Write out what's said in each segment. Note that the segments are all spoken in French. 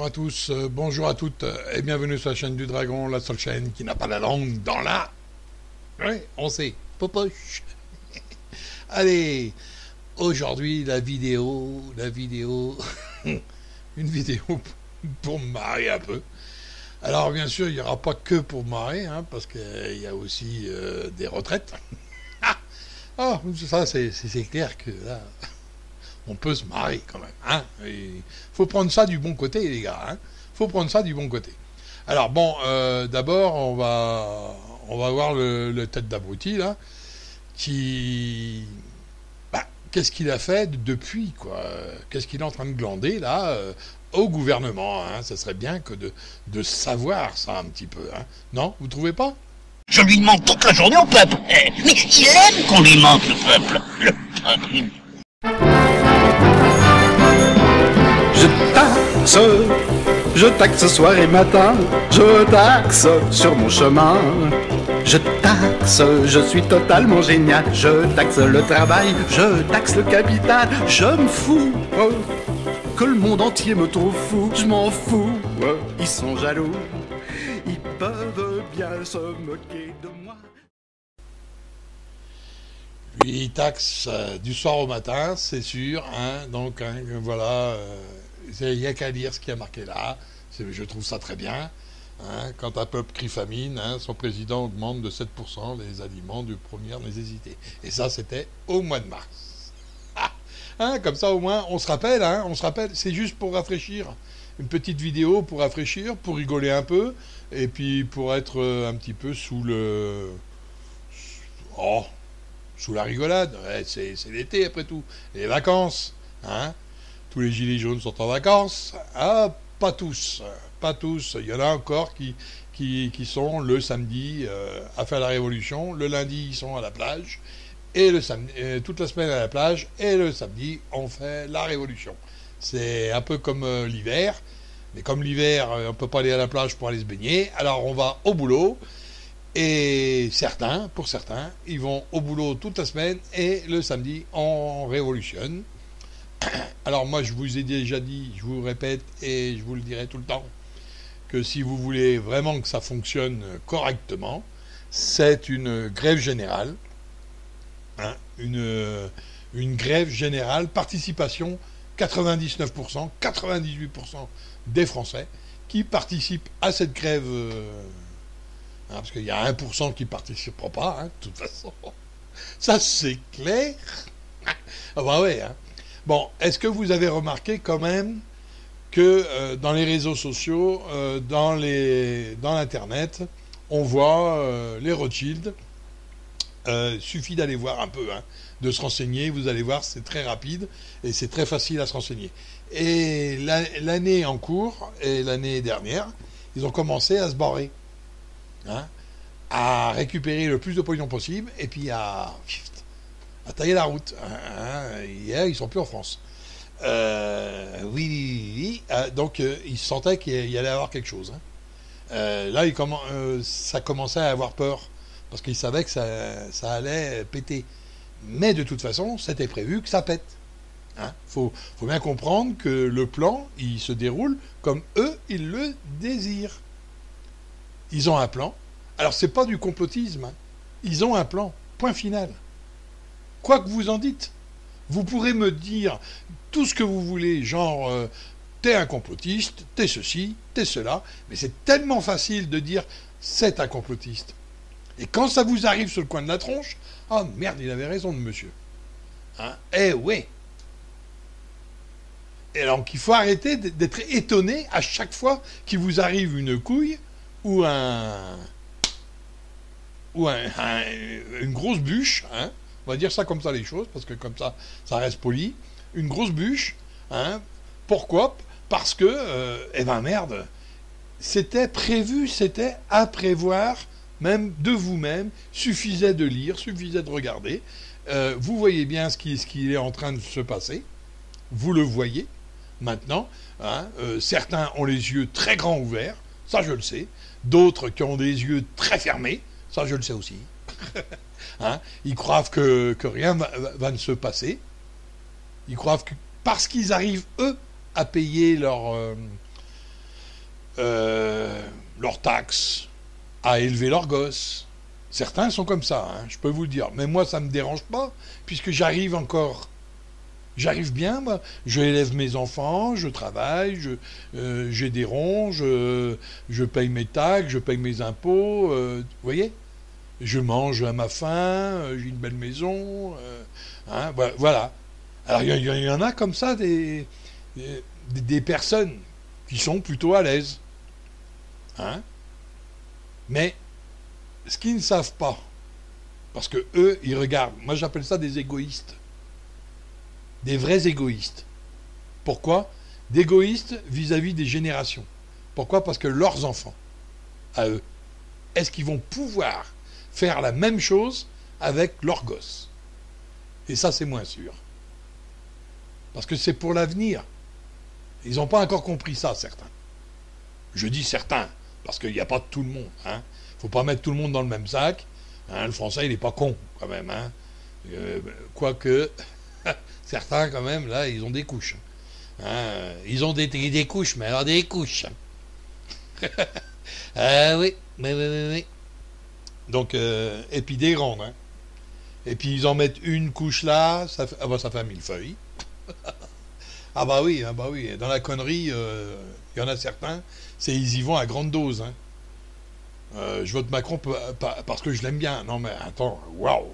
bonjour à tous, bonjour à toutes, et bienvenue sur la chaîne du Dragon, la seule chaîne qui n'a pas la langue dans la... Oui, on sait, popoche. Allez, aujourd'hui la vidéo, une vidéo pour me marrer un peu. Alors bien sûr, il n'y aura pas que pour me marrer, hein, parce qu'il y a aussi des retraites. Ah, ça c'est clair que là... on peut se marrer quand même. Hein. Il faut prendre ça du bon côté, les gars. Hein. Faut prendre ça du bon côté. Alors bon, d'abord, on va voir le tête d'abruti, là, qui... Bah, qu'est-ce qu'il a fait depuis, quoi? Qu'est-ce qu'il est en train de glander, là, au gouvernement, hein. Ça serait bien que de savoir ça un petit peu. Hein. Non, vous trouvez pas? Je lui demande toute la journée au peuple. Mais il aime qu'on lui manque, le peuple. Le peuple. Je taxe soir et matin, je taxe sur mon chemin. Je taxe, je suis totalement génial. Je taxe le travail, je taxe le capital. Je me fous que le monde entier me trouve fou. Je m'en fous, ils sont jaloux. Ils peuvent bien se moquer de moi. Lui, il taxe du soir au matin, c'est sûr. Hein, donc, hein, voilà... il n'y a qu'à lire ce qui a marqué là. Je trouve ça très bien. Hein, quand un peuple crie famine, hein, son président augmente de 7% les aliments de première nécessité. Et ça, c'était au mois de mars. Hein, comme ça, au moins, on se rappelle. Hein, c'est juste pour rafraîchir. Une petite vidéo pour rafraîchir, pour rigoler un peu, et puis pour être un petit peu sous le... Oh, sous la rigolade. Ouais, c'est l'été, après tout. Les vacances. Hein. Tous les gilets jaunes sont en vacances. Ah, pas tous. Il y en a encore qui sont le samedi à faire la révolution. Le lundi, ils sont à la plage. Et le samedi, toute la semaine à la plage. Et le samedi, on fait la révolution. C'est un peu comme l'hiver. Mais comme l'hiver, on ne peut pas aller à la plage pour aller se baigner. Alors on va au boulot. Et pour certains, ils vont au boulot toute la semaine. Et le samedi, on révolutionne. Alors moi je vous ai déjà dit, je vous répète et je vous le dirai tout le temps, que si vous voulez vraiment que ça fonctionne correctement, c'est une grève générale, hein, une grève générale, participation 99%, 98% des Français qui participent à cette grève, hein, parce qu'il y a 1% qui ne participeront pas, hein, de toute façon, ça c'est clair. Ah bah ouais, hein. Bon, est-ce que vous avez remarqué quand même que dans les réseaux sociaux, dans l'Internet, on voit les Rothschild, suffit d'aller voir un peu, hein, de se renseigner, vous allez voir, c'est très rapide et c'est très facile à se renseigner. Et l'année en cours, et l'année dernière, ils ont commencé à se barrer, hein, à récupérer le plus de pognon possible et puis à tailler la route. Hein, hier, ils sont plus en France. Oui. Donc, ils sentaient qu'il y allait avoir quelque chose. Hein. Là, ça commençait à avoir peur, parce qu'ils savaient que ça allait péter. Mais de toute façon, c'était prévu que ça pète. Hein. Faut bien comprendre que le plan, il se déroule comme eux, ils le désirent. Ils ont un plan. Alors, c'est pas du complotisme. Hein. Ils ont un plan. Point final. Quoi que vous en dites, vous pourrez me dire tout ce que vous voulez, genre t'es un complotiste, t'es ceci, t'es cela, mais c'est tellement facile de dire c'est un complotiste. Et quand ça vous arrive sur le coin de la tronche, ah merde, il avait raison de monsieur. Hein, eh ouais. Et donc il faut arrêter d'être étonné à chaque fois qu'il vous arrive une couille ou une grosse bûche, hein. On va dire ça comme ça les choses, parce que comme ça reste poli. Une grosse bûche, hein. Pourquoi? Parce que, merde, c'était prévu, c'était à prévoir, même de vous-même, suffisait de lire, suffisait de regarder. Vous voyez bien ce qui est en train de se passer. Vous le voyez, maintenant. Hein. Certains ont les yeux très grands ouverts, ça je le sais. D'autres qui ont des yeux très fermés, ça je le sais aussi. Hein, ils croient que rien va ne se passer. Ils croient que parce qu'ils arrivent, eux, à payer leurs taxes, à élever leurs gosses. Certains sont comme ça, hein, je peux vous le dire. Mais moi, ça ne me dérange pas, puisque j'arrive bien, moi. Je élève mes enfants, je travaille, j'ai des ronds, je paye mes taxes, je paye mes impôts, vous voyez? Je mange à ma faim, j'ai une belle maison, hein, voilà. Alors il y en a comme ça des personnes qui sont plutôt à l'aise, hein. Mais ce qu'ils ne savent pas, parce que eux, ils regardent, moi j'appelle ça des égoïstes, des vrais égoïstes. Pourquoi? D'égoïstes vis-à-vis des générations. Pourquoi? Parce que leurs enfants, à eux, est-ce qu'ils vont pouvoir faire la même chose avec leurs gosses? Et ça, c'est moins sûr. Parce que c'est pour l'avenir. Ils n'ont pas encore compris ça, certains. Je dis certains, parce qu'il n'y a pas tout le monde. Hein. Faut pas mettre tout le monde dans le même sac. Hein, le français, il n'est pas con, quand même. Hein. Quoique, certains, quand même, là, ils ont des couches. Hein. Ils ont des couches, mais alors des couches. Ah oui. Donc, et puis des grandes. Hein. Et puis, ils en mettent une couche là, ça fait un millefeuille. Ah bah oui. Dans la connerie, il y en a certains, ils y vont à grande dose. Hein. Je vote Macron parce que je l'aime bien. Non mais attends, waouh.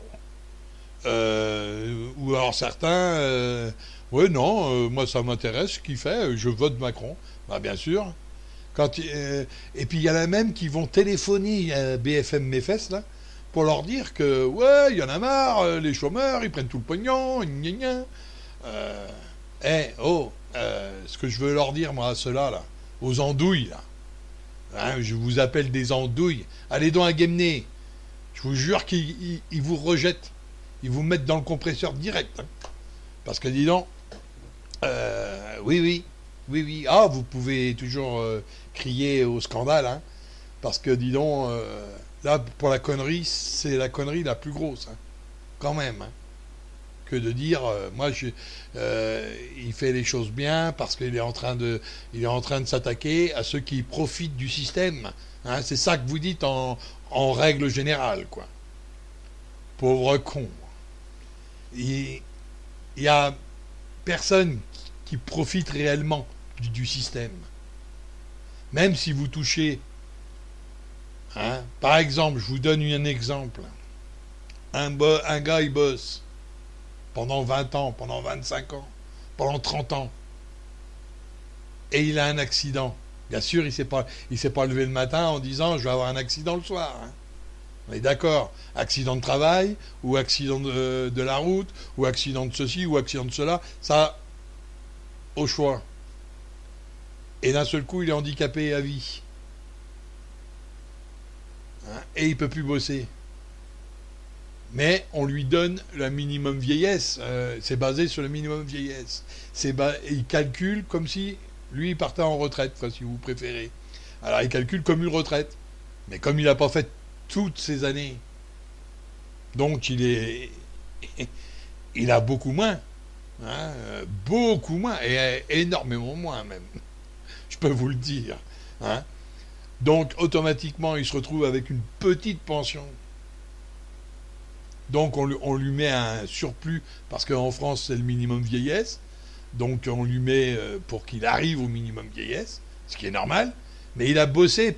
Ou alors certains, ouais non, moi ça m'intéresse ce qu'il fait, je vote Macron. Bah bien sûr. Et puis il y en a même qui vont téléphoner à BFM Méfès là pour leur dire que ouais, il y en a marre, les chômeurs, ils prennent tout le pognon, gna gna. Ce que je veux leur dire moi à ceux-là là, aux andouilles là. Hein, je vous appelle des andouilles. Allez donc à Guémené. Je vous jure qu'ils vous rejettent. Ils vous mettent dans le compresseur direct. Hein. Parce que dis donc, oui. Ah, vous pouvez toujours crier au scandale. Hein. Parce que dis donc, là, pour la connerie, c'est la connerie la plus grosse. Hein. Quand même. Hein. Que de dire, il fait les choses bien parce qu'il est en train de s'attaquer à ceux qui profitent du système. Hein, c'est ça que vous dites en règle générale, quoi. Pauvre con. Il y a personne qui profite réellement du système. Même si vous touchez, hein, par exemple, je vous donne un exemple. Un gars, il bosse pendant 20 ans, pendant 25 ans, pendant 30 ans. Et il a un accident. Bien sûr, il s'est pas levé le matin en disant « je vais avoir un accident le soir hein. ». On est d'accord. Accident de travail, ou accident de la route, ou accident de ceci, ou accident de cela, ça, au choix. Et d'un seul coup, il est handicapé à vie. Hein, et il ne peut plus bosser. Mais on lui donne le minimum vieillesse. C'est basé sur le minimum vieillesse. Il calcule comme si lui il partait en retraite, quoi, si vous préférez. Alors il calcule comme une retraite. Mais comme il n'a pas fait toutes ces années, donc il a beaucoup moins. Hein, beaucoup moins. Et énormément moins même. Je peux vous le dire. Hein. Donc automatiquement il se retrouve avec une petite pension. Donc on lui met un surplus, parce qu'en France c'est le minimum vieillesse, donc on lui met pour qu'il arrive au minimum vieillesse, ce qui est normal, mais il a bossé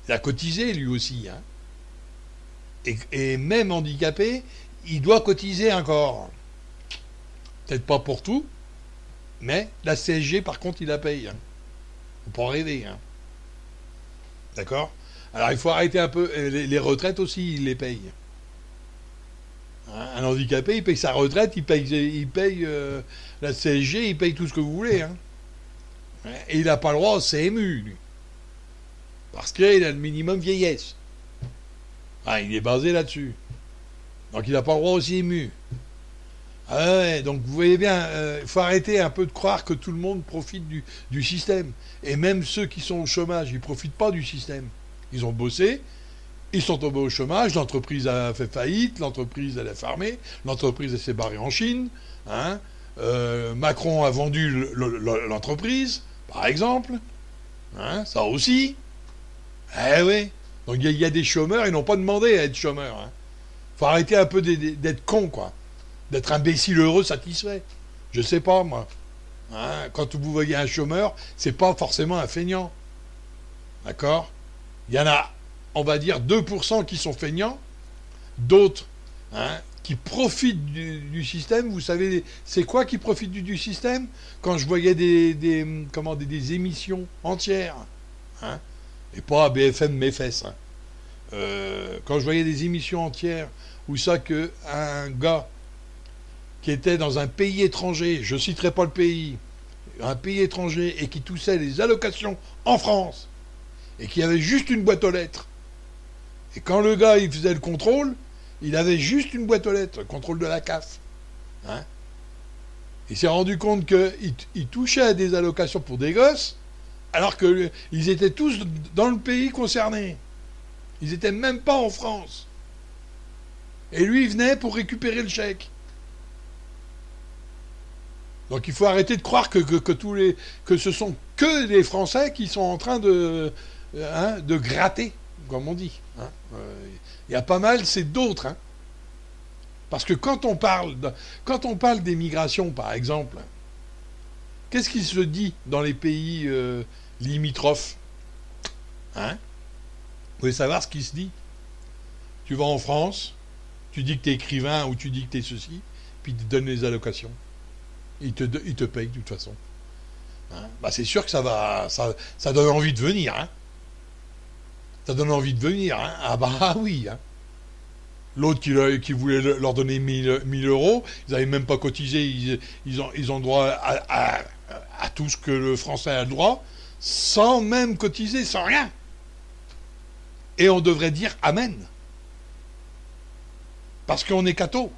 il a cotisé lui aussi, hein. Et même handicapé, il doit cotiser encore. Peut-être pas pour tout, mais la CSG par contre il la paye. Hein. Faut pas rêver. Hein. D'accord ? Alors il faut arrêter un peu, les retraites aussi il les paye. Un handicapé, il paye sa retraite, il paye la CSG, il paye tout ce que vous voulez. Hein. Et il n'a pas le droit au CMU, lui. Parce qu'il a le minimum vieillesse. Ah, il est basé là-dessus. Donc il n'a pas le droit au CMU. Ah ouais, donc vous voyez bien, il faut arrêter un peu de croire que tout le monde profite du système. Et même ceux qui sont au chômage, ils ne profitent pas du système. Ils ont bossé. Ils sont tombés au chômage, l'entreprise a fait faillite, l'entreprise elle a fermé, l'entreprise elle s'est barrée en Chine, hein. Macron a vendu l'entreprise, par exemple, Hein, ça aussi. Eh oui. Donc il y a des chômeurs, ils n'ont pas demandé à être chômeurs. Hein. Faut arrêter un peu d'être con, quoi. D'être imbécile heureux, satisfait. Je sais pas, moi. Hein, quand vous voyez un chômeur, c'est pas forcément un feignant. D'accord? Il y en a, on va dire, 2% qui sont feignants, d'autres hein, qui profitent du système. Vous savez, c'est quoi qui profite du système? Quand je voyais des émissions entières, hein, et pas BFM mes fesses, hein, quand je voyais des émissions entières où ça que un gars qui était dans un pays étranger, je citerai pas le pays, un pays étranger et qui touchait les allocations en France et qui avait juste une boîte aux lettres. Et quand le gars il faisait le contrôle, il avait juste une boîte aux lettres, contrôle de la CAF. Hein, il s'est rendu compte qu'il touchait à des allocations pour des gosses, alors qu'ils étaient tous dans le pays concerné. Ils n'étaient même pas en France. Et lui, il venait pour récupérer le chèque. Donc il faut arrêter de croire que ce sont que les Français qui sont en train de gratter, comme on dit. Hein. Il y a pas mal, c'est d'autres. Hein. Parce que quand on parle des migrations, par exemple, qu'est-ce qui se dit dans les pays limitrophes? Hein? Vous voulez savoir ce qui se dit? Tu vas en France, tu dis que tu es écrivain ou tu dis que tu es ceci, puis ils te donnent les allocations. Ils te payent de toute façon. Hein? Bah c'est sûr que ça donne envie de venir. Hein? Ça donne envie de venir. Hein? Ah bah oui. Hein? L'autre qui voulait leur donner 1000 euros, ils n'avaient même pas cotisé, ils ont droit à tout ce que le Français a le droit, sans même cotiser, sans rien. Et on devrait dire Amen. Parce qu'on est catho,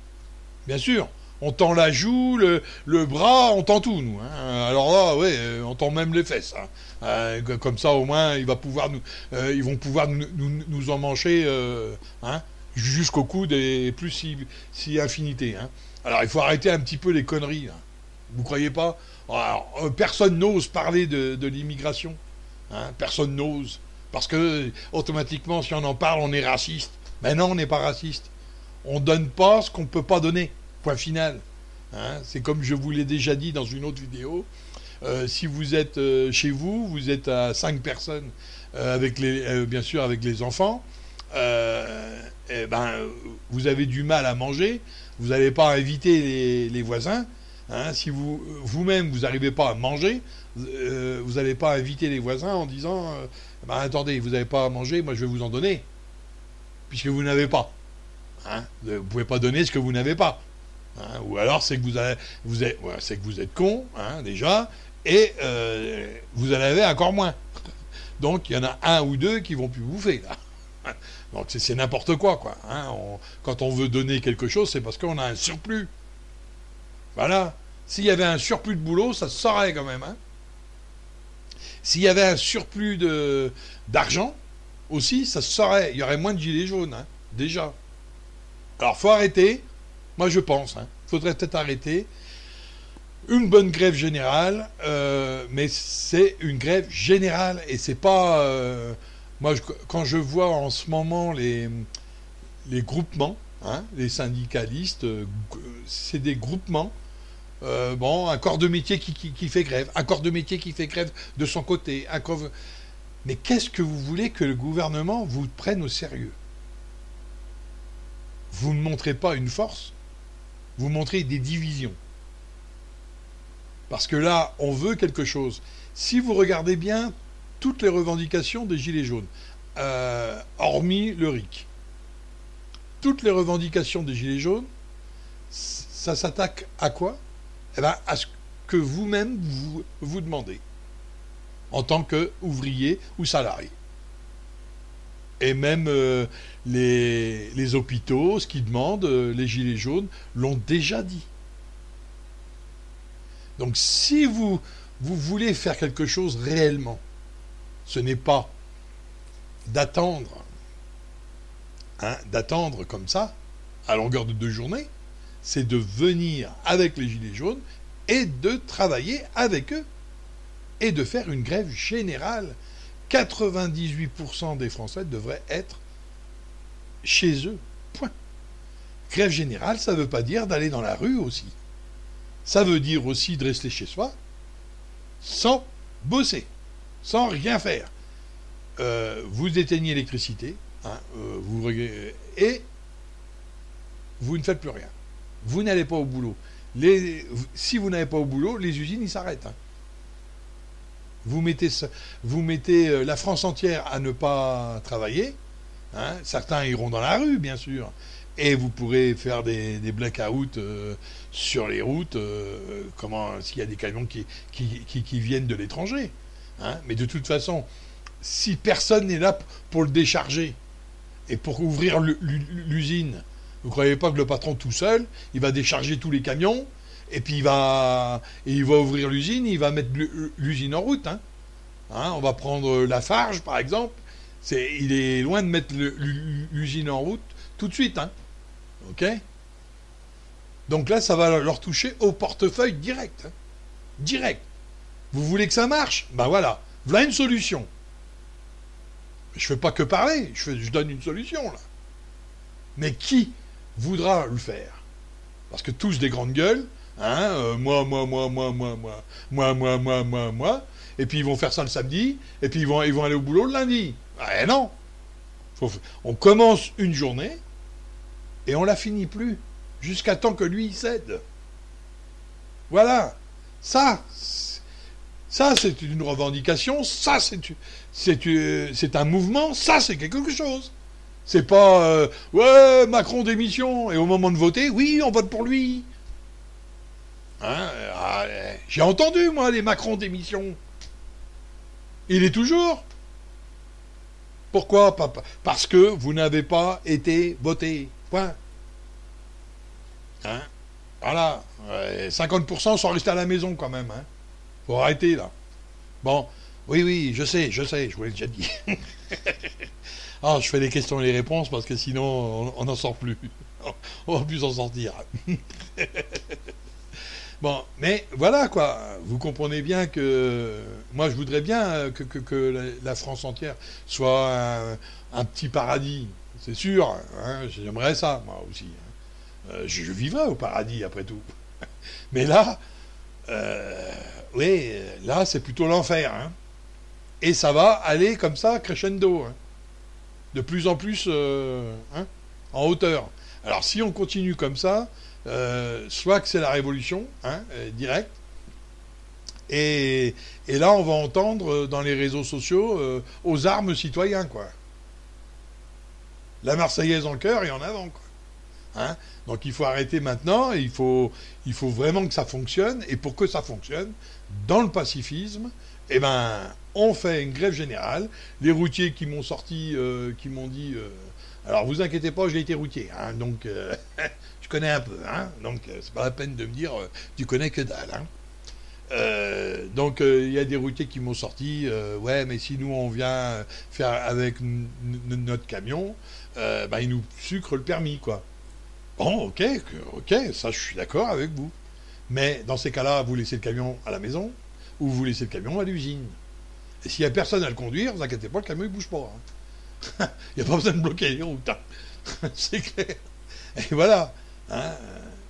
bien sûr. On tend la joue, le bras, on tend tout, nous. Hein. Alors là, ouais, on tend même les fesses. Hein. Comme ça, au moins, ils vont pouvoir nous en manger hein, jusqu'au coude et plus si infinité. Hein. Alors, il faut arrêter un petit peu les conneries. Hein. Vous croyez pas? Alors, personne n'ose parler de l'immigration. Hein. Personne n'ose. Parce que, automatiquement, si on en parle, on est raciste. Mais non, on n'est pas raciste. On ne donne pas ce qu'on ne peut pas donner. Point final. Hein, c'est comme je vous l'ai déjà dit dans une autre vidéo. Si vous êtes chez vous, vous êtes à 5 personnes, bien sûr avec les enfants, vous avez du mal à manger, vous n'allez pas inviter les voisins. Hein, si vous-même, vous n'arrivez pas à manger, vous n'allez pas inviter les voisins en disant attendez, vous n'avez pas à manger, moi je vais vous en donner. Puisque vous n'avez pas. Hein, vous ne pouvez pas donner ce que vous n'avez pas. Hein, ou alors c'est que vous êtes con, hein, déjà, et vous en avez encore moins. Donc il y en a un ou deux qui vont plus bouffer là. Donc c'est n'importe quoi, quoi. Hein, quand on veut donner quelque chose, c'est parce qu'on a un surplus. Voilà. S'il y avait un surplus de boulot, ça se saurait quand même. Hein. S'il y avait un surplus d'argent aussi, ça se saurait. Il y aurait moins de gilets jaunes, hein, déjà. Alors faut arrêter. Moi, je pense, hein, faudrait peut-être arrêter une bonne grève générale, mais c'est une grève générale et c'est pas. Moi, quand je vois en ce moment les groupements, hein, les syndicalistes, c'est des groupements. Un corps de métier qui fait grève, un corps de métier qui fait grève de son côté. Mais qu'est-ce que vous voulez que le gouvernement vous prenne au sérieux? Vous ne montrez pas une force. Vous montrez des divisions. Parce que là, on veut quelque chose. Si vous regardez bien toutes les revendications des Gilets jaunes, hormis le RIC, toutes les revendications des Gilets jaunes, ça s'attaque à quoi? Eh bien, à ce que vous-même vous demandez, en tant qu'ouvrier ou salarié. Et même les hôpitaux, ce qu'ils demandent, les Gilets jaunes, l'ont déjà dit. Donc si vous voulez faire quelque chose réellement, ce n'est pas d'attendre comme ça, à longueur de 2 journées, c'est de venir avec les Gilets jaunes et de travailler avec eux. et de faire une grève générale. 98% des Français devraient être chez eux. Point. Grève générale, ça ne veut pas dire d'aller dans la rue aussi. Ça veut dire aussi de rester chez soi sans bosser, sans rien faire. Vous éteignez l'électricité, hein, et vous ne faites plus rien. Vous n'allez pas au boulot. Si vous n'allez pas au boulot, les usines, ils s'arrêtent. Hein. Vous mettez la France entière à ne pas travailler. Hein. Certains iront dans la rue, bien sûr. Et vous pourrez faire des blackouts sur les routes, s'il y a des camions qui viennent de l'étranger. Hein. Mais de toute façon, si personne n'est là pour le décharger et pour ouvrir l'usine, vous ne croyez pas que le patron tout seul, il va décharger tous les camions, et puis il va ouvrir l'usine, il va mettre l'usine en route. Hein. Hein, on va prendre Lafarge, par exemple. Il est loin de mettre l'usine en route tout de suite. Hein. OK ? Donc là, ça va leur toucher au portefeuille direct. Hein. Direct. Vous voulez que ça marche ? Ben voilà. Voilà une solution. Je ne fais pas que parler, je donne une solution, là. Mais qui voudra le faire ? Parce que tous des grandes gueules, hein, moi, et puis ils vont faire ça le samedi, et puis ils vont aller au boulot le lundi. Eh non. On commence une journée, et on la finit plus, jusqu'à temps que lui, il cède. Voilà. Ça, c'est une revendication, ça, c'est un mouvement, ça, c'est quelque chose. C'est pas, ouais, Macron démission, et au moment de voter, oui, on vote pour lui. Hein, j'ai entendu, moi, les Macron démission. Il est toujours. Pourquoi ? Parce que vous n'avez pas été voté. Point. Hein ? Voilà. 50% sont restés à la maison, quand même. Hein ? Faut arrêter, là. Bon. Oui, je sais, je vous l'ai déjà dit. Ah, je fais les questions et les réponses parce que sinon, on n'en sort plus. On va plus s'en sortir. Bon, mais voilà, quoi. Vous comprenez bien que... Moi, je voudrais bien que la France entière soit un petit paradis. C'est sûr. Hein, j'aimerais ça, moi aussi. Je vivrais au paradis, après tout. Mais là... oui, là, c'est plutôt l'enfer. Hein. Et ça va aller comme ça, crescendo. Hein. De plus en plus en hauteur. Alors, si on continue comme ça, soit que c'est la révolution, hein, direct, et là, on va entendre dans les réseaux sociaux aux armes citoyens, quoi. La Marseillaise en cœur et en avant, quoi. Hein. Donc il faut arrêter maintenant, et il faut vraiment que ça fonctionne, et pour que ça fonctionne, dans le pacifisme, eh ben, on fait une grève générale. Les routiers qui m'ont sorti, qui m'ont dit, alors vous inquiétez pas, j'ai été routier, hein, donc je connais un peu, hein, donc c'est pas la peine de me dire tu connais que dalle. Hein. Donc il y a des routiers qui m'ont sorti, ouais, mais si nous on vient faire avec notre camion, ben, ils nous sucrent le permis, quoi. Bon, ok, ça je suis d'accord avec vous. Mais dans ces cas-là, vous laissez le camion à la maison ou vous laissez le camion à l'usine. Et s'il n'y a personne à le conduire, vous inquiétez pas, le camion il bouge pas. Hein. Il n'y a pas besoin de bloquer les routes. Hein. C'est clair. Et voilà. Hein.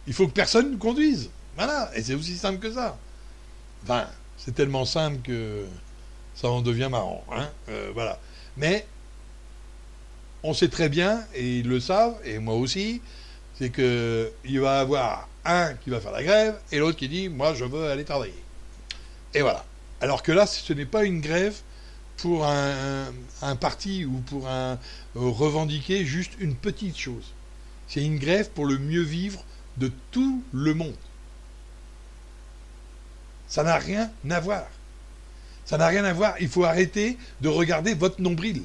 Il faut que personne nous conduise. Voilà. Et c'est aussi simple que ça. Enfin, c'est tellement simple que ça en devient marrant. Hein. Voilà. Mais on sait très bien, et ils le savent, et moi aussi, c'est qu'il va y avoir un qui va faire la grève et l'autre qui dit « moi je veux aller travailler ». Et voilà. Alors que là, ce n'est pas une grève pour un parti ou pour revendiquer juste une petite chose. C'est une grève pour le mieux vivre de tout le monde. Ça n'a rien à voir. Ça n'a rien à voir. Il faut arrêter de regarder votre nombril.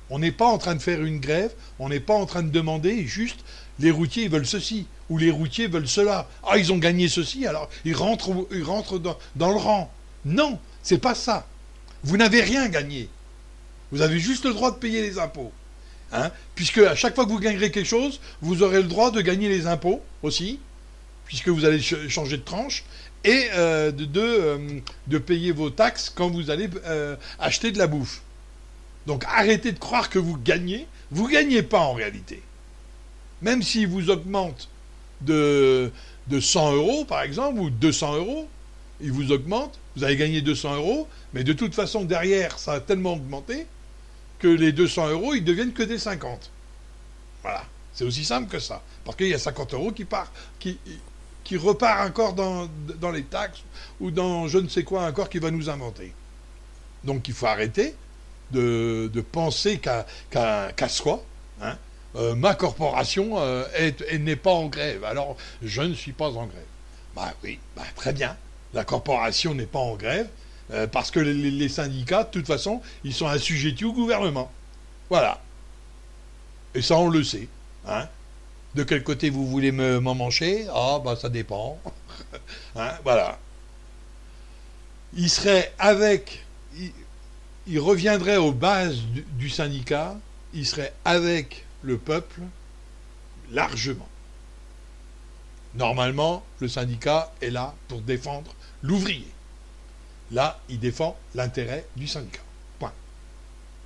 On n'est pas en train de faire une grève, on n'est pas en train de demander juste les routiers veulent ceci, ou les routiers veulent cela. Ah, ils ont gagné ceci, alors ils rentrent dans le rang. Non, c'est pas ça. Vous n'avez rien gagné. Vous avez juste le droit de payer les impôts. Hein, puisque à chaque fois que vous gagnerez quelque chose, vous aurez le droit de gagner les impôts aussi. puisque vous allez changer de tranche, et de payer vos taxes quand vous allez acheter de la bouffe. Donc arrêtez de croire que vous gagnez pas en réalité. Même s'ils vous augmentent de 100 euros par exemple, ou 200 euros, ils vous augmentent, vous allez gagner 200 euros, mais de toute façon derrière ça a tellement augmenté que les 200 euros ils deviennent que des 50. Voilà, c'est aussi simple que ça. Parce qu'il y a 50 euros qui repart encore dans les taxes ou dans je ne sais quoi encore qui va nous inventer. Donc il faut arrêter de penser qu'à soi. Hein. Ma corporation n'est pas en grève, alors je ne suis pas en grève. Bah oui, très bien. La corporation n'est pas en grève parce que les syndicats, de toute façon, ils sont assujettis au gouvernement. Voilà. Et ça, on le sait. Hein. De quel côté vous voulez m'en mancher? Ah, bah ça dépend. Hein, voilà. Il serait il reviendrait aux bases du syndicat, il serait avec le peuple largement. Normalement, le syndicat est là pour défendre l'ouvrier. Là, il défend l'intérêt du syndicat. Point.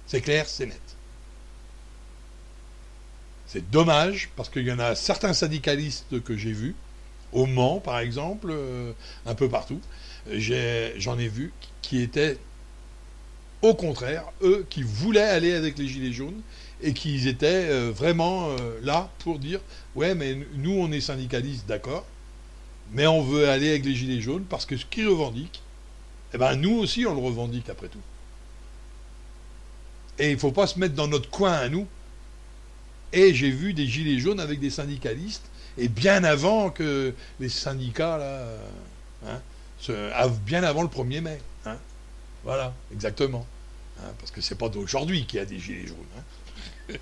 C'est clair, c'est net. C'est dommage, parce qu'il y en a certains syndicalistes que j'ai vus, au Mans par exemple, un peu partout, j'en ai vu qui étaient au contraire, eux qui voulaient aller avec les Gilets jaunes et qui étaient vraiment là pour dire ouais mais nous on est syndicalistes d'accord, mais on veut aller avec les Gilets jaunes parce que ce qu'ils revendiquent, eh ben nous aussi on le revendique après tout. Et il ne faut pas se mettre dans notre coin à nous. Et j'ai vu des Gilets jaunes avec des syndicalistes, et bien avant que les syndicats là, bien avant le 1er mai. Hein. Voilà, exactement. Hein, parce que c'est pas d'aujourd'hui qu'il y a des Gilets jaunes. Hein.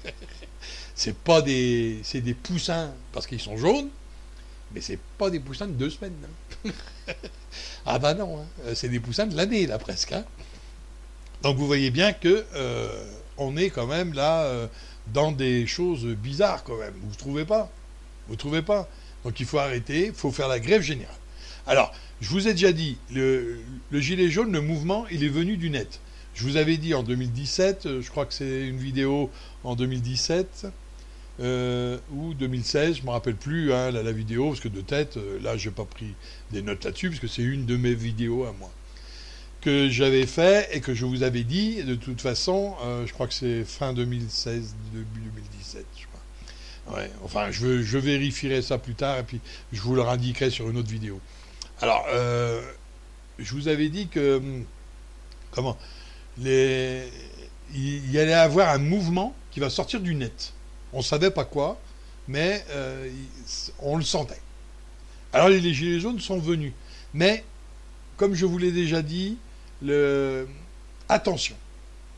C'est des poussins parce qu'ils sont jaunes, mais c'est pas des poussins de 2 semaines. Hein. Ah bah non, hein. C'est des poussins de l'année là presque. Hein. Donc vous voyez bien que on est quand même là dans des choses bizarres quand même. Vous trouvez pas? Vous trouvez pas? Donc il faut arrêter, il faut faire la grève générale. Alors, je vous ai déjà dit, le gilet jaune, le mouvement, il est venu du net. Je vous avais dit en 2017, je crois que c'est une vidéo en 2017 ou 2016, je ne me rappelle plus hein, la vidéo, parce que de tête, là, je n'ai pas pris des notes là-dessus, parce que c'est une de mes vidéos à moi, que j'avais fait et que je vous avais dit, de toute façon, je crois que c'est fin 2016, début 2017, je crois. Ouais, enfin, je vérifierai ça plus tard, et puis je vous le indiquerai sur une autre vidéo. Alors, je vous avais dit que il y allait avoir un mouvement qui va sortir du net. On ne savait pas quoi, mais on le sentait. Alors les Gilets jaunes sont venus. Mais, comme je vous l'ai déjà dit, attention,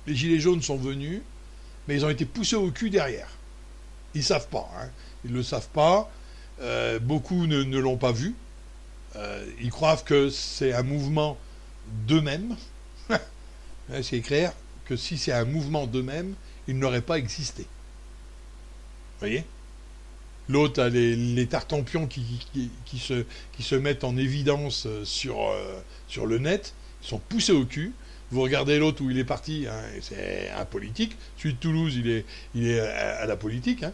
les Gilets jaunes sont venus, mais ils ont été poussés au cul derrière. Ils ne savent pas. Hein. Ils ne le savent pas. Beaucoup ne l'ont pas vu. Ils croient que c'est un mouvement d'eux-mêmes. C'est clair que si c'est un mouvement d'eux-mêmes, il n'aurait pas existé. Vous voyez? L'autre a les tartampions qui se mettent en évidence sur le net, ils sont poussés au cul. Vous regardez l'autre où il est parti, hein, c'est un politique. Celui de Toulouse, il est à la politique. Hein.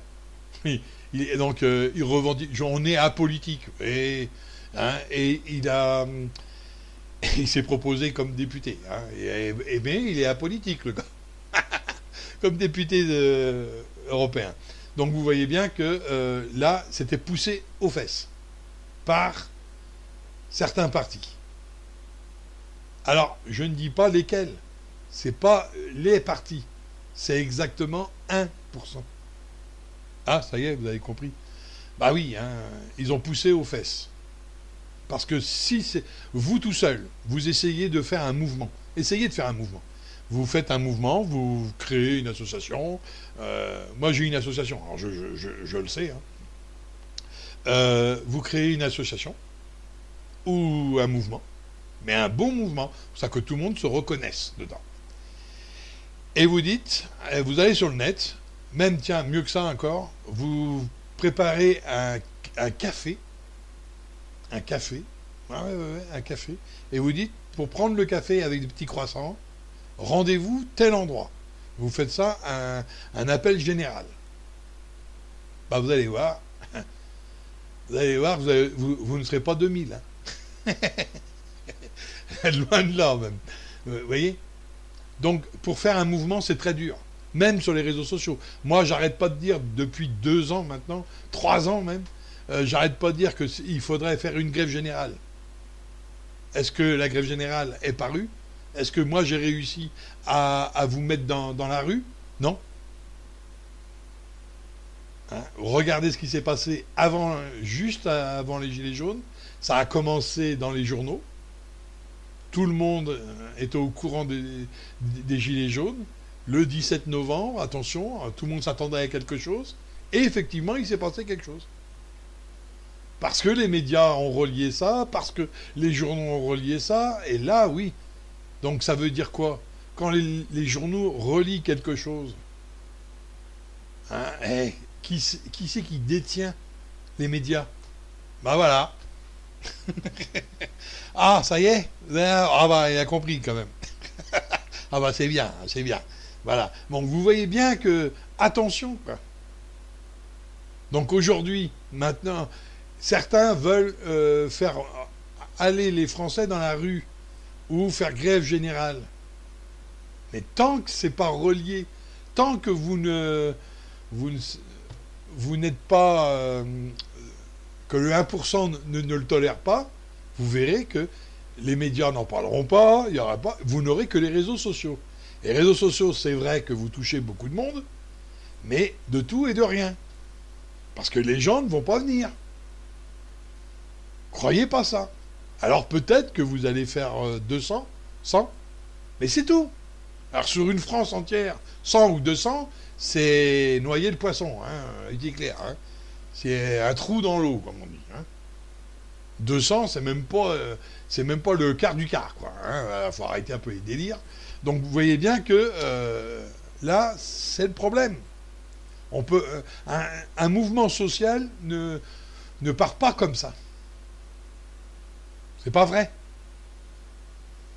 Donc, il revendique, on est apolitique. Et il s'est proposé comme député. Hein, mais il est apolitique, le gars. Comme député européen. Donc vous voyez bien que là, c'était poussé aux fesses par certains partis. Alors, je ne dis pas lesquels. C'est pas les partis. C'est exactement 1%. Ah, ça y est, vous avez compris. Bah oui, hein, ils ont poussé aux fesses. Parce que si c'est vous tout seul, vous essayez de faire un mouvement. Essayez de faire un mouvement. Vous faites un mouvement, vous créez une association. Moi, j'ai une association, alors je le sais. Hein. Vous créez une association ou un mouvement, mais un bon mouvement, pour ça que tout le monde se reconnaisse dedans. Et vous dites, vous allez sur le net, même, tiens, mieux que ça encore, vous préparez un café un café, un café, et vous dites, pour prendre le café avec des petits croissants, rendez-vous tel endroit. Vous faites ça, un appel général. Bah, vous allez voir, vous ne serez pas 2000. Hein. Loin de là, même. Vous voyez? Donc, pour faire un mouvement, c'est très dur. Même sur les réseaux sociaux. Moi, j'arrête pas de dire, depuis 2 ans maintenant, 3 ans même, j'arrête pas de dire qu'il faudrait faire une grève générale. Est-ce que la grève générale est parue? Est-ce que moi, j'ai réussi à vous mettre dans la rue? Non. Hein? Regardez ce qui s'est passé juste avant les Gilets jaunes. Ça a commencé dans les journaux. Tout le monde était au courant des Gilets jaunes. Le 17 novembre, attention, tout le monde s'attendait à quelque chose. Et effectivement, il s'est passé quelque chose. Parce que les médias ont relié ça, parce que les journaux ont relié ça, et là, oui. Donc ça veut dire quoi? Quand les journaux relient quelque chose, hein, qui c'est qui détient les médias? Ben voilà. Ah, ça y est? Ah bah, il a compris quand même. Ah bah, c'est bien, c'est bien. Voilà. Donc vous voyez bien que, attention, quoi. Donc aujourd'hui, maintenant, certains veulent faire aller les Français dans la rue ou faire grève générale. Mais tant que c'est pas relié, tant que vous n'êtes pas, que le 1% ne le tolère pas, vous verrez que les médias n'en parleront pas, il y aura pas, vous n'aurez que les réseaux sociaux. Les réseaux sociaux, c'est vrai que vous touchez beaucoup de monde, mais de tout et de rien. Parce que les gens ne vont pas venir. Croyez pas ça. Alors peut-être que vous allez faire 200, 100, mais c'est tout. Alors sur une France entière, 100 ou 200, c'est noyer le poisson, hein, il est clair. Hein. C'est un trou dans l'eau, comme on dit. Hein. 200, c'est même pas le quart du quart, quoi. Hein. Faut arrêter un peu les délires. Donc vous voyez bien que là, c'est le problème. On peut, un mouvement social ne part pas comme ça. C'est pas vrai.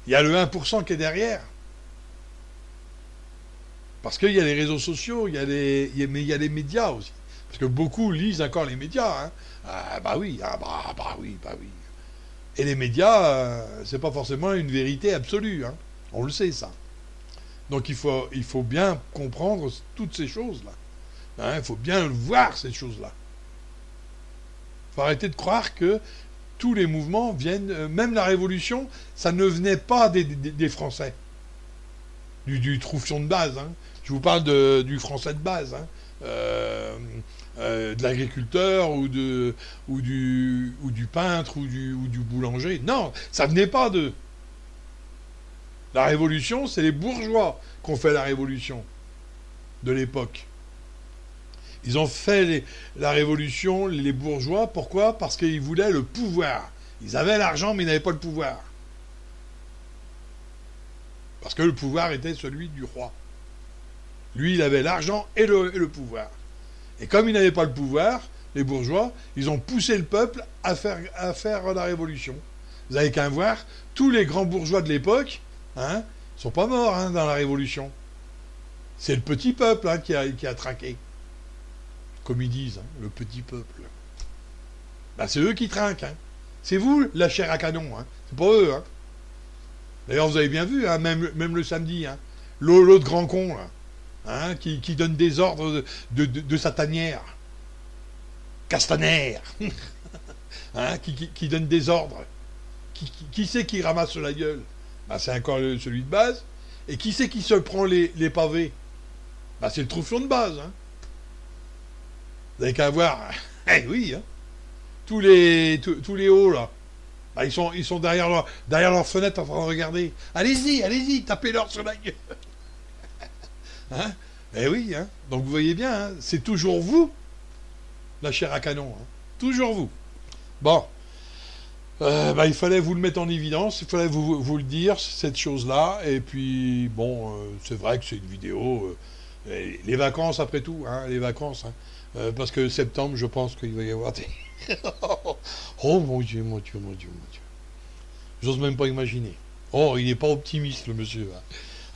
Il y a le 1% qui est derrière. Parce qu'il y a les réseaux sociaux, mais il y a les médias aussi. Parce que beaucoup lisent encore les médias. Hein. Ah, bah oui, bah oui. Et les médias, c'est pas forcément une vérité absolue. Hein. On le sait, ça. Donc il faut bien comprendre toutes ces choses-là. Hein, il faut bien voir ces choses-là. Il faut arrêter de croire que tous les mouvements viennent, même la Révolution, ça ne venait pas des Français, du troufion de base. Hein. Je vous parle du Français de base, hein. De l'agriculteur ou du peintre ou du boulanger. Non, ça venait pas d'eux. La Révolution, c'est les bourgeois qui ont fait la Révolution de l'époque. Ils ont fait la Révolution, les bourgeois, pourquoi? Parce qu'ils voulaient le pouvoir. Ils avaient l'argent, mais ils n'avaient pas le pouvoir. Parce que le pouvoir était celui du roi. Lui, il avait l'argent et le pouvoir. Et comme il n'avait pas le pouvoir, les bourgeois, ils ont poussé le peuple à faire la Révolution. Vous n'avez qu'à voir, tous les grands bourgeois de l'époque, hein, sont pas morts hein, dans la Révolution. C'est le petit peuple hein, qui a traqué. Comme ils disent, hein, le petit peuple. Ben, c'est eux qui trinquent. Hein. C'est vous, la chair à canon. Hein. C'est pas eux. Hein. D'ailleurs, vous avez bien vu, hein, même le samedi, hein, l'autre grand con, là, hein, qui donne des ordres de sa tanière. Castaner. Hein, qui donne des ordres. Qui c'est qui ramasse sur la gueule? Ben, c'est encore celui de base. Et qui c'est qui se prend les pavés? Ben, c'est le troufion de base. Hein. Vous n'avez qu'à voir. Eh oui, hein. Tous les hauts, là. Ben, ils sont derrière leur fenêtre en train de regarder. Allez-y, tapez-leur sur la gueule. Hein? Eh oui, hein. Donc vous voyez bien, hein, c'est toujours vous, la chair à canon. Hein. Toujours vous. Bon. Ben, il fallait vous le mettre en évidence, il fallait vous le dire, cette chose-là. Et puis, bon, c'est vrai que c'est une vidéo. Les vacances, après tout, hein, les vacances. Hein. Parce que septembre, je pense qu'il va y avoir des... Oh mon Dieu, mon Dieu, mon Dieu, mon Dieu. J'ose même pas imaginer. Oh, il n'est pas optimiste, le monsieur. Hein.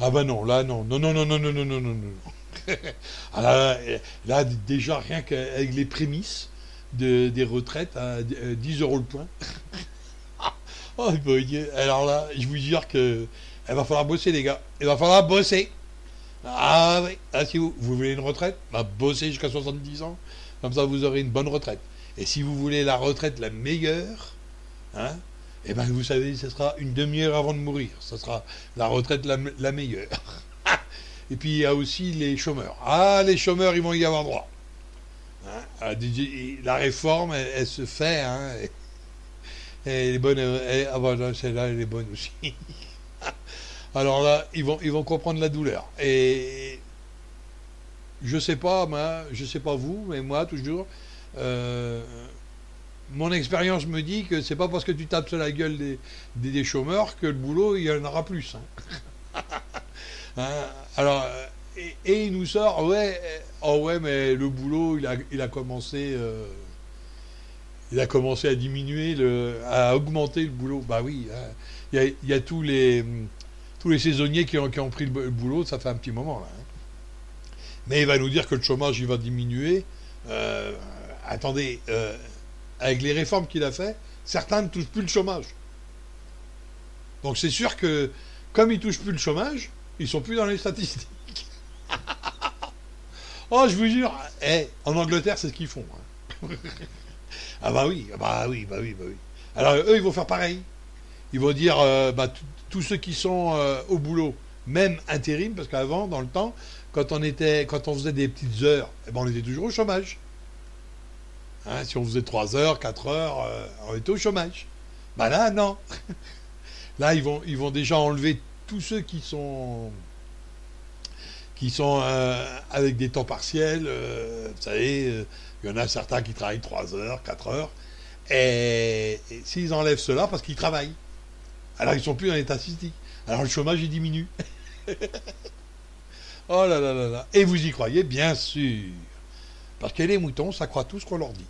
Ah bah non, là, non. Non, non, non, non, non, non, non, non, non. Ah là, déjà, rien qu'avec les prémices des retraites à 10 euros le point. Oh, bon Dieu. Alors là, je vous jure que il va falloir bosser, les gars. Il va falloir bosser. Ah oui. Ah, si vous voulez une retraite, bah, bossez jusqu'à 70 ans. Comme ça, vous aurez une bonne retraite. Et si vous voulez la retraite la meilleure, hein, eh ben, vous savez, ce sera une demi-heure avant de mourir. Ce sera la retraite la meilleure. Et puis, il y a aussi les chômeurs. Ah, les chômeurs, ils vont y avoir droit. Hein, la réforme, elle se fait. Hein, elle est bonne. Ah, voilà, celle-là, elle est bonne aussi. Alors là, ils vont comprendre la douleur. Et je sais pas, moi, je sais pas vous, mais moi, toujours, mon expérience me dit que c'est pas parce que tu tapes sur la gueule des chômeurs que le boulot, il y en aura plus. Hein. Hein, alors, et il nous sort, ouais, oh ouais, mais le boulot, il a commencé à diminuer, à augmenter le boulot. Bah oui, hein, il y a tous les saisonniers qui ont pris le boulot, ça fait un petit moment là. Hein. Mais il va nous dire que le chômage, il va diminuer. Attendez, avec les réformes qu'il a fait, certains ne touchent plus le chômage. Donc c'est sûr que, comme ils ne touchent plus le chômage, ils ne sont plus dans les statistiques. Oh, je vous jure, en Angleterre, c'est ce qu'ils font. Hein. Ah bah oui, bah oui, bah oui, bah oui. Alors eux, ils vont faire pareil. Ils vont dire, tous ceux qui sont au boulot, même intérim, parce qu'avant, dans le temps, quand on faisait des petites heures, on était toujours au chômage. Hein, si on faisait 3 heures, 4 heures, on était au chômage. Bah là, non. Là, ils vont déjà enlever tous ceux qui sont avec des temps partiels. Vous savez, il y en a certains qui travaillent 3 heures, 4 heures. Et s'ils enlèvent cela, parce qu'ils travaillent. Alors, ils ne sont plus dans les statistiques. Alors, le chômage, il diminue. Oh là là là là. Et vous y croyez, bien sûr. Parce que les moutons, ça croit tout ce qu'on leur dit.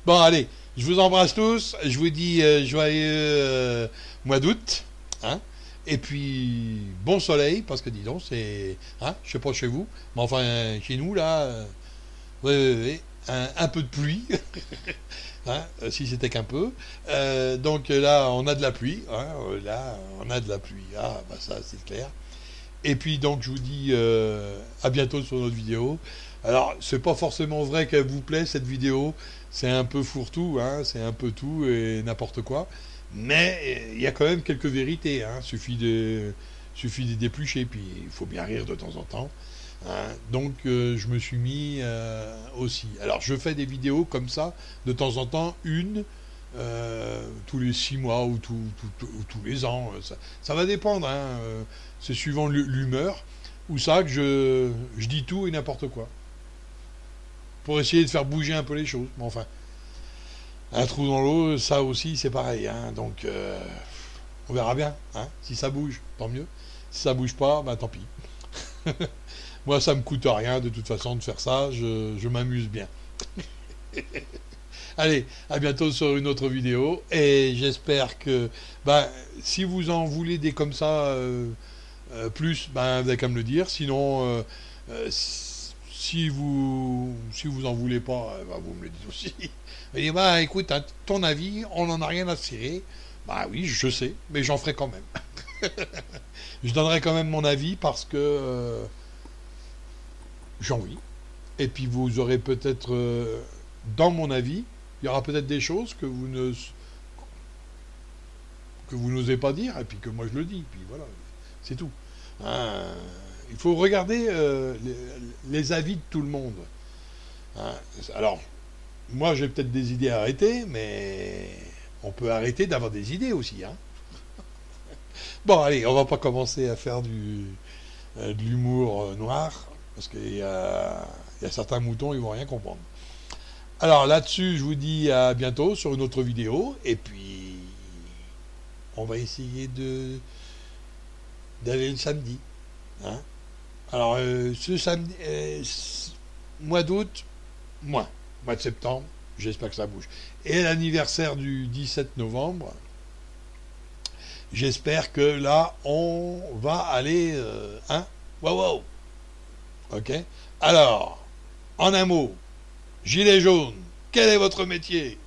Bon, allez, je vous embrasse tous. Je vous dis joyeux mois d'août. Hein, et puis, bon soleil, parce que dis donc, c'est... Hein, je sais pas chez vous, mais enfin, chez nous, là... oui, un peu de pluie. Hein, si c'était qu'un peu. Donc là, on a de la pluie. Hein, là, on a de la pluie. Ah, bah ça, c'est clair. Et puis, donc, je vous dis à bientôt sur notre vidéo. Alors, c'est pas forcément vrai qu'elle vous plaît, cette vidéo. C'est un peu fourre-tout, hein, c'est un peu tout et n'importe quoi. Mais il y a quand même quelques vérités. Hein, suffit de déplucher, puis il faut bien rire de temps en temps. Hein, donc je me suis mis aussi. Alors je fais des vidéos comme ça, de temps en temps, tous les 6 mois ou tous les ans. Ça va dépendre, hein, c'est suivant l'humeur, ou ça que je dis tout et n'importe quoi. Pour essayer de faire bouger un peu les choses. Mais enfin, un trou dans l'eau, ça aussi c'est pareil. Hein, donc on verra bien. Hein, si ça bouge, tant mieux. Si ça bouge pas, bah tant pis. Moi, ça me coûte rien de toute façon de faire ça, je m'amuse bien. Allez, à bientôt sur une autre vidéo, et j'espère que, si vous en voulez des comme ça, plus, vous avez qu'à me le dire, sinon, si vous en voulez pas, vous me le dites aussi. Et écoute, à ton avis, on n'en a rien à cirer. Bah oui, je sais, mais j'en ferai quand même. Je donnerai quand même mon avis parce que... j'ai envie. Et puis vous aurez peut-être, dans mon avis, il y aura peut-être des choses que vous n'osez pas dire, et puis que moi je le dis, puis voilà, c'est tout. Hein, il faut regarder les avis de tout le monde. Hein, alors, moi j'ai peut-être des idées à arrêter, mais on peut arrêter d'avoir des idées aussi. Hein. Bon, allez, on va pas commencer à faire de l'humour noir. Parce qu'il y a certains moutons, ils vont rien comprendre. Alors là-dessus, je vous dis à bientôt sur une autre vidéo. Et puis, on va essayer d'aller le samedi. Hein, alors, ce samedi, mois d'août, moins. Mois de septembre, j'espère que ça bouge. Et l'anniversaire du 17 novembre, j'espère que là, on va aller... wow. Ok. Alors, en un mot, gilet jaune, quel est votre métier?